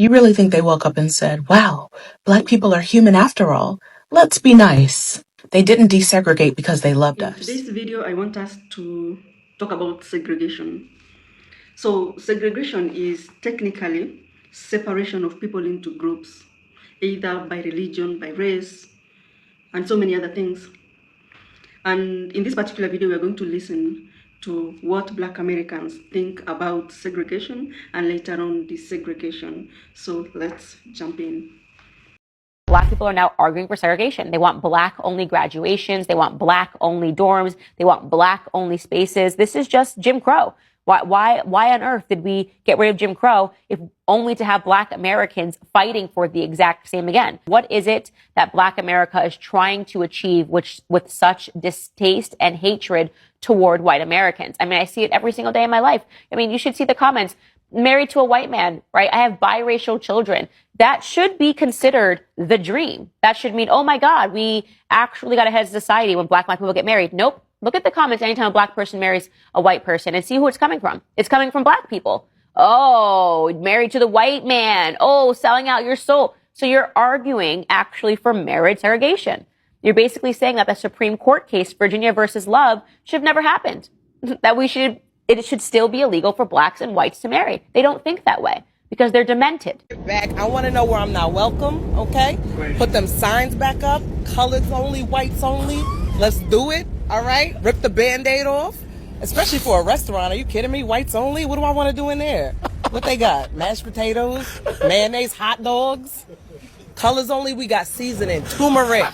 You really think they woke up and said, wow, black people are human after all. Let's be nice. They didn't desegregate because they loved us. In today's video, I want us to talk about segregation. So segregation is technically separation of people into groups, either by religion, by race, and so many other things. And in this particular video, we're going to listen to what Black Americans think about segregation and later on desegregation. So let's jump in. Black people are now arguing for segregation. They want black-only graduations. They want black-only dorms. They want black-only spaces. This is just Jim Crow. Why on earth did we get rid of Jim Crow if only to have Black Americans fighting for the exact same again? What is it that Black America is trying to achieve with such distaste and hatred toward white Americans? I mean, I see it every single day in my life. I mean, you should see the comments. Married to a white man, right? I have biracial children. That should be considered the dream. That should mean, oh my God, we actually got ahead of society when black people get married. Nope. Look at the comments anytime a black person marries a white person and see who it's coming from. It's coming from black people. Oh, married to the white man. Oh, selling out your soul. So you're arguing actually for marriage segregation. You're basically saying that the Supreme Court case, Virginia versus Love, should have never happened. That it should still be illegal for blacks and whites to marry. They don't think that way because they're demented. Back, I want to know where I'm not welcome, okay? Put them signs back up, colors only, whites only. Let's do it, all right? Rip the Band-Aid off, especially for a restaurant. Are you kidding me? Whites only? What do I want to do in there? What they got? Mashed potatoes, mayonnaise, hot dogs? Colors only, we got seasoning, turmeric,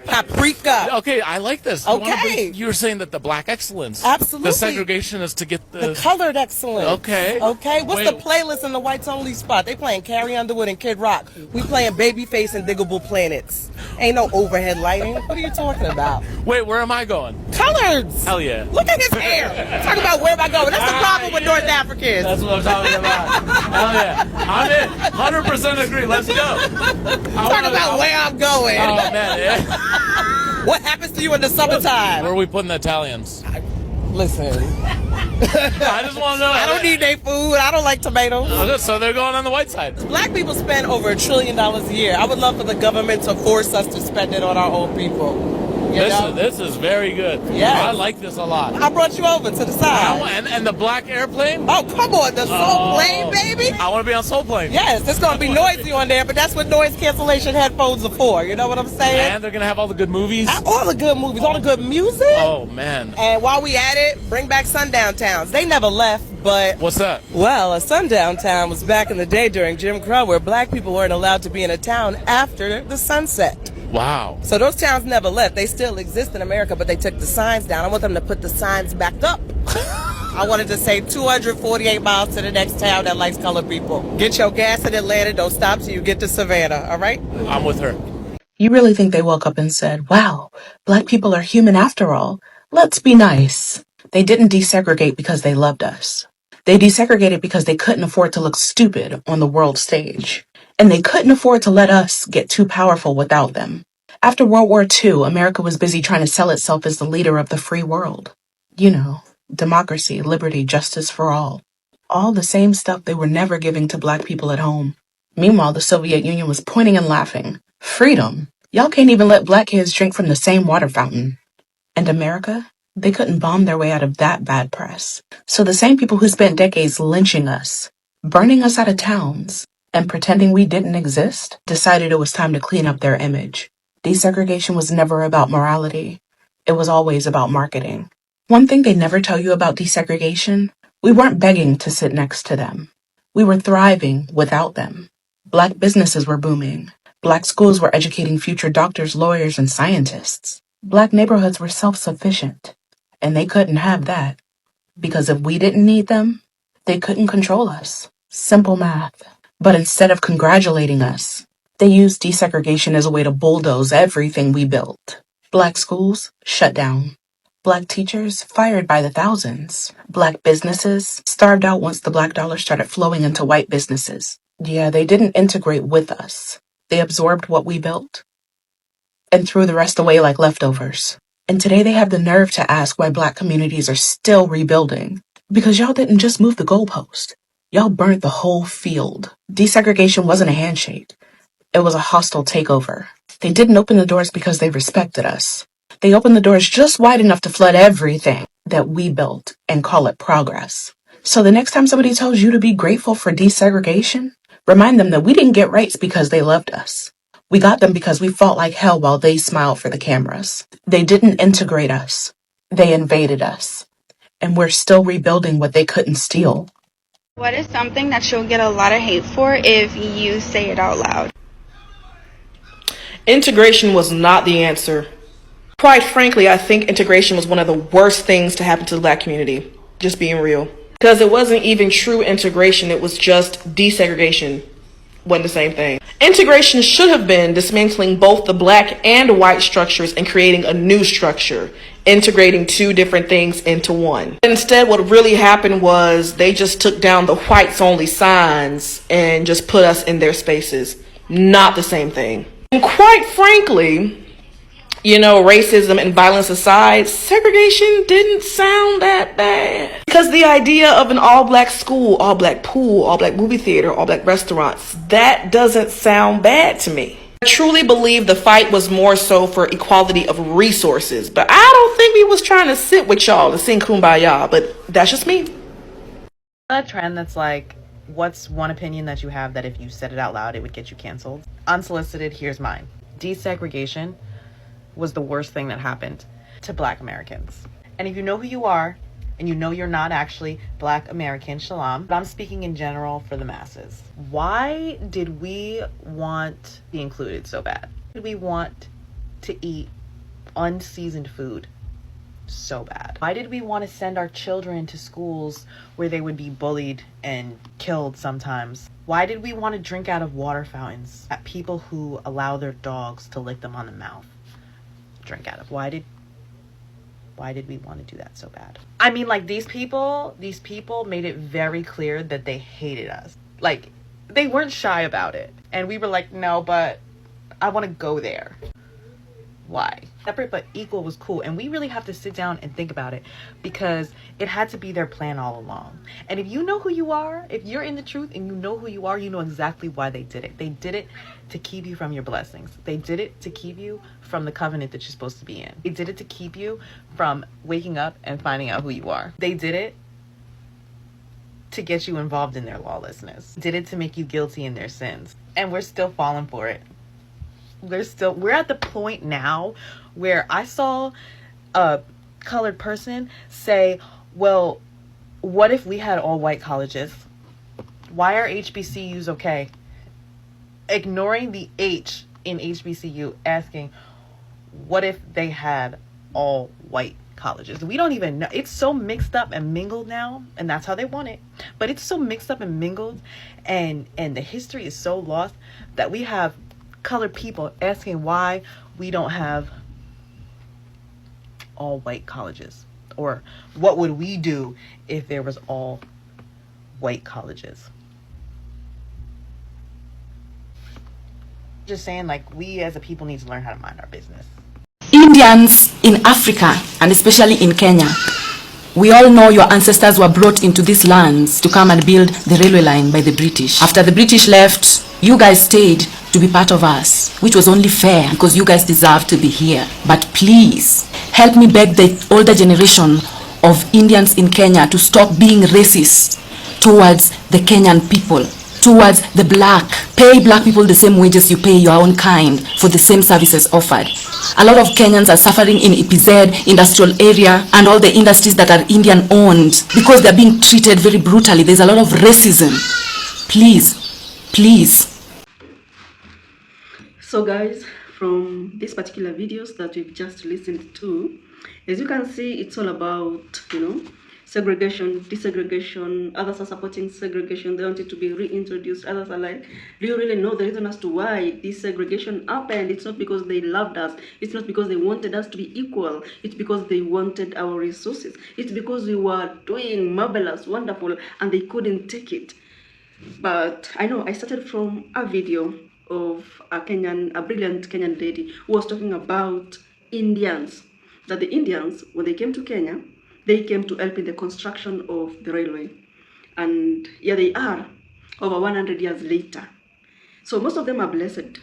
paprika. Okay, I like this. Okay. You were saying that the black excellence. Absolutely. The segregation is to get the colored excellence. Okay. Okay. What's the playlist in the whites only spot? They playing Carrie Underwood and Kid Rock. We playing Babyface and Diggable Planets. Ain't no overhead lighting. What are you talking about? Wait, where am I going? Colors. Hell yeah. Look at his hair. Talk about where am I going? That's the problem with North Africans. That's what I'm talking about. Hell yeah. I'm in. 100% agree. Let's go. Talk about where I'm going. Oh, man. Yeah. What happens to you in the summertime? Where are we putting the Italians? Listen. I just want to know. I don't need their food. I don't like tomatoes. Oh, so they're going on the white side. Black people spend over $1 trillion a year. I would love for the government to force us to spend it on our own people. This is very good. Yeah, I like this a lot. I brought you over to the side. And the black airplane? Oh, come on, the Soul Plane, baby. I want to be on Soul Plane. Yes, it's going to be noisy on there, but that's what noise cancellation headphones are for. You know what I'm saying? And they're going to have all the good movies? All the good movies, all the good music. Oh, man. And while we at it, bring back sundown towns. They never left, but... What's that? Well, a sundown town was back in the day during Jim Crow where black people weren't allowed to be in a town after the sunset. Wow. So those towns never left. They still exist in America, but they took the signs down. I want them to put the signs back up. I wanted to say 248 miles to the next town that likes colored people. Get your gas in Atlanta. Don't stop till you get to Savannah, all right? I'm with her. You really think they woke up and said, wow, black people are human after all. Let's be nice. They didn't desegregate because they loved us. They desegregated because they couldn't afford to look stupid on the world stage. And they couldn't afford to let us get too powerful without them. After World War II, America was busy trying to sell itself as the leader of the free world. You know, democracy, liberty, justice for all. All the same stuff they were never giving to black people at home. Meanwhile, the Soviet Union was pointing and laughing. Freedom? Y'all can't even let black kids drink from the same water fountain. And America? They couldn't bomb their way out of that bad press. So the same people who spent decades lynching us, burning us out of towns, and pretending we didn't exist, decided it was time to clean up their image. Desegregation was never about morality. It was always about marketing. One thing they never tell you about desegregation, we weren't begging to sit next to them. We were thriving without them. Black businesses were booming. Black schools were educating future doctors, lawyers, and scientists. Black neighborhoods were self-sufficient. And they couldn't have that. Because if we didn't need them, they couldn't control us. Simple math. But instead of congratulating us, they used desegregation as a way to bulldoze everything we built. Black schools shut down. Black teachers fired by the thousands. Black businesses starved out once the black dollar started flowing into white businesses. Yeah, they didn't integrate with us. They absorbed what we built and threw the rest away like leftovers. And today they have the nerve to ask why black communities are still rebuilding. Because y'all didn't just move the goalpost. Y'all burnt the whole field. Desegregation wasn't a handshake. It was a hostile takeover. They didn't open the doors because they respected us. They opened the doors just wide enough to flood everything that we built and call it progress. So the next time somebody tells you to be grateful for desegregation, remind them that we didn't get rights because they loved us. We got them because we fought like hell while they smiled for the cameras. They didn't integrate us. They invaded us. And we're still rebuilding what they couldn't steal. What is something that you'll get a lot of hate for if you say it out loud? Integration was not the answer. Quite frankly, I think integration was one of the worst things to happen to the Black community. Just being real. Because it wasn't even true integration, it was just desegregation. Wasn't the same thing. Integration should have been dismantling both the Black and white structures and creating a new structure, integrating two different things into one. Instead, what really happened was they just took down the whites only signs and just put us in their spaces. Not the same thing. And quite frankly, racism and violence aside, segregation didn't sound that bad. Because the idea of an all-black school, all-black pool, all-black movie theater, all-black restaurants, that doesn't sound bad to me. I truly believe the fight was more so for equality of resources, but I don't think we was trying to sit with y'all and sing Kumbaya, but that's just me. A trend that's like, what's one opinion that you have that if you said it out loud, it would get you canceled? Unsolicited, here's mine. Desegregation was the worst thing that happened to Black Americans. And if you know who you are, and you know you're not actually Black American, shalom, but I'm speaking in general for the masses. Why did we want to be included so bad? Why did we want to eat unseasoned food so bad? Why did we want to send our children to schools where they would be bullied and killed sometimes? Why did we want to drink out of water fountains at people who allow their dogs to lick them on the mouth? Drink out of. Why did we want to do that so bad? I mean, like, these people made it very clear that they hated us. Like, they weren't shy about it. And we were like, no, but I want to go there. Why? Separate but equal was cool. And we really have to sit down and think about it because it had to be their plan all along. And if you know who you are, if you're in the truth and you know who you are, you know exactly why they did it. They did it to keep you from your blessings. They did it to keep you from the covenant that you're supposed to be in. They did it to keep you from waking up and finding out who you are. They did it to get you involved in their lawlessness. Did it to make you guilty in their sins. And we're still falling for it. We're at the point now where I saw a colored person say, well, what if we had all white colleges? Why are HBCUs okay? Ignoring the H in HBCU, asking, what if they had all white colleges? We don't even know. It's so mixed up and mingled now, and that's how they want it. But it's so mixed up and mingled, and the history is so lost that we have colored people asking why we don't have all white colleges, or what would we do if there was all white colleges. Just saying, like, we as a people need to learn how to mind our business. Indians in Africa, and especially in Kenya, we all know your ancestors were brought into these lands to come and build the railway line by the British. After the British left, you guys stayed to be part of us, which was only fair because you guys deserve to be here. But please, help me beg the older generation of Indians in Kenya to stop being racist towards the Kenyan people, towards the black. Pay black people the same wages you pay your own kind for the same services offered. A lot of Kenyans are suffering in EPZ, industrial area, and all the industries that are Indian owned because they're being treated very brutally. There's a lot of racism. Please, please. So guys, from these particular videos that we've just listened to, as you can see, it's all about, segregation, desegregation. Others are supporting segregation. They want it to be reintroduced. Others are like, do you really know the reason as to why desegregation happened? It's not because they loved us. It's not because they wanted us to be equal. It's because they wanted our resources. It's because we were doing marvelous, wonderful, and they couldn't take it. But I know I started from a video of a brilliant Kenyan lady who was talking about Indians. That the Indians, when they came to Kenya, they came to help in the construction of the railway. And here they are, over 100 years later. So most of them are blessed.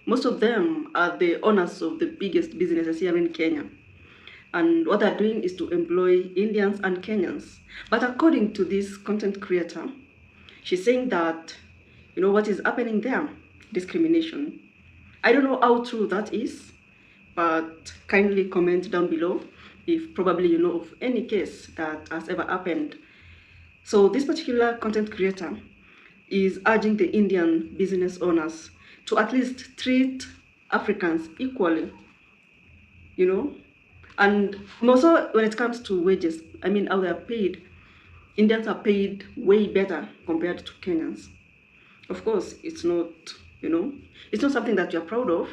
Most of them are the owners of the biggest businesses here in Kenya. And what they're doing is to employ Indians and Kenyans. But according to this content creator, she's saying that, what is happening there? Discrimination. I don't know how true that is, but kindly comment down below if probably you know of any case that has ever happened. So this particular content creator is urging the Indian business owners to at least treat Africans equally, and also when it comes to wages, how they are paid, Indians are paid way better compared to Kenyans. Of course, it's not, it's not something that you're proud of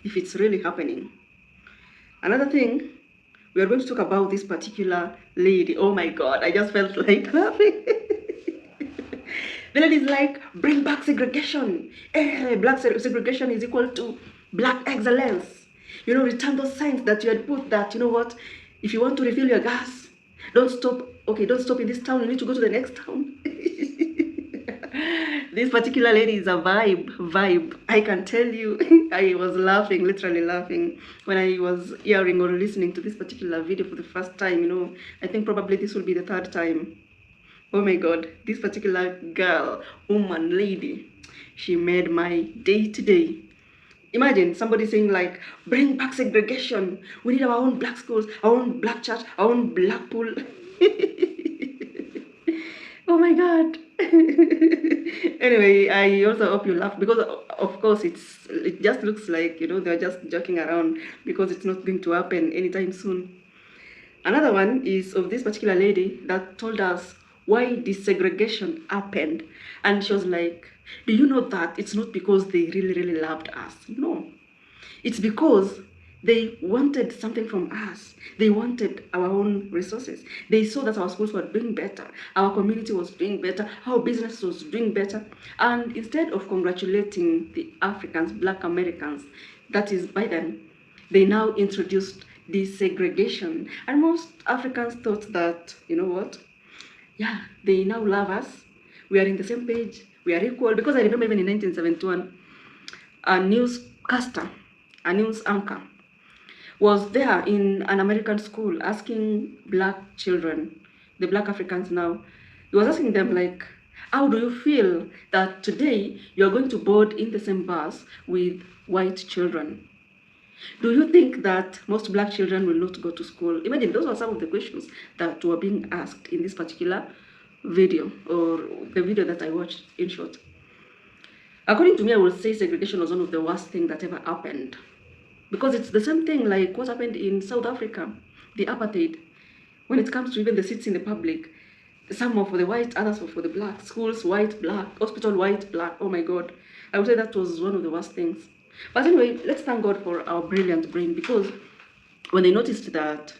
if it's really happening. Another thing, we are going to talk about this particular lady. Oh my God, I just felt like laughing. The lady is like, bring back segregation. Black segregation is equal to black excellence. Return those signs that you had put that, if you want to refill your gas, don't stop in this town, you need to go to the next town. This particular lady is a vibe. I can tell you, I was laughing, literally laughing, when I was hearing or listening to this particular video for the first time. I think probably this will be the third time. Oh my God, this particular girl, woman, lady, she made my day today. Imagine somebody saying like, bring back segregation. We need our own black schools, our own black church, our own black pool. Oh my God. Anyway, I also hope you laugh because of course it just looks like, they're just joking around because it's not going to happen anytime soon. Another one is of this particular lady that told us why desegregation happened. And she was like, do you know that it's not because they really, really loved us? No. It's because they wanted something from us. They wanted our own resources. They saw that our schools were doing better, our community was doing better, our business was doing better. And instead of congratulating the Africans, Black Americans, that is by then, they now introduced desegregation. And most Africans thought that, yeah, they now love us. We are in the same page. We are equal. Because I remember even in 1971, a newscaster, a news anchor, was there in an American school asking black children, the black Africans now, he was asking them like, how do you feel that today you're going to board in the same bus with white children? Do you think that most black children will not go to school? Imagine, those are some of the questions that were being asked in this particular video, or the video that I watched, in short. According to me, I would say segregation was one of the worst things that ever happened. Because it's the same thing like what happened in South Africa, the apartheid. When it comes to even the seats in the public, some are for the white, others were for the black. Schools, white, black. Hospital, white, black. Oh my God. I would say that was one of the worst things. But anyway, let's thank God for our brilliant brain, because when they noticed that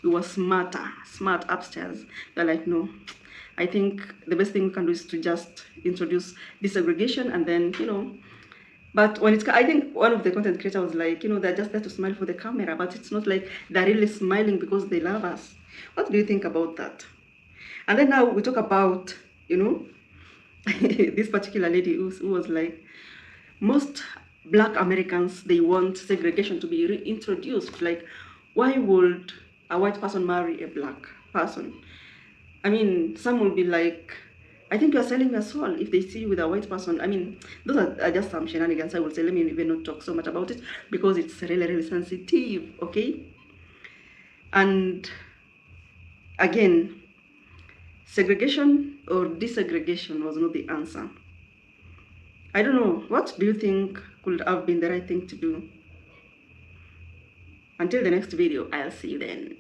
we were smart upstairs, they're like, no, I think the best thing we can do is to just introduce desegregation, and then, but when I think one of the content creators was like, they're just there to smile for the camera, but it's not like they're really smiling because they love us. What do you think about that? And then now we talk about, this particular lady who was like, most Black Americans, they want segregation to be reintroduced. Like, why would a white person marry a black person? I mean, some will be like, I think you're selling your soul if they see you with a white person. I mean, those are just some shenanigans. I will say, let me even not talk so much about it because it's really, really sensitive, okay? And again, segregation or desegregation was not the answer. I don't know. What do you think could have been the right thing to do? Until the next video, I'll see you then.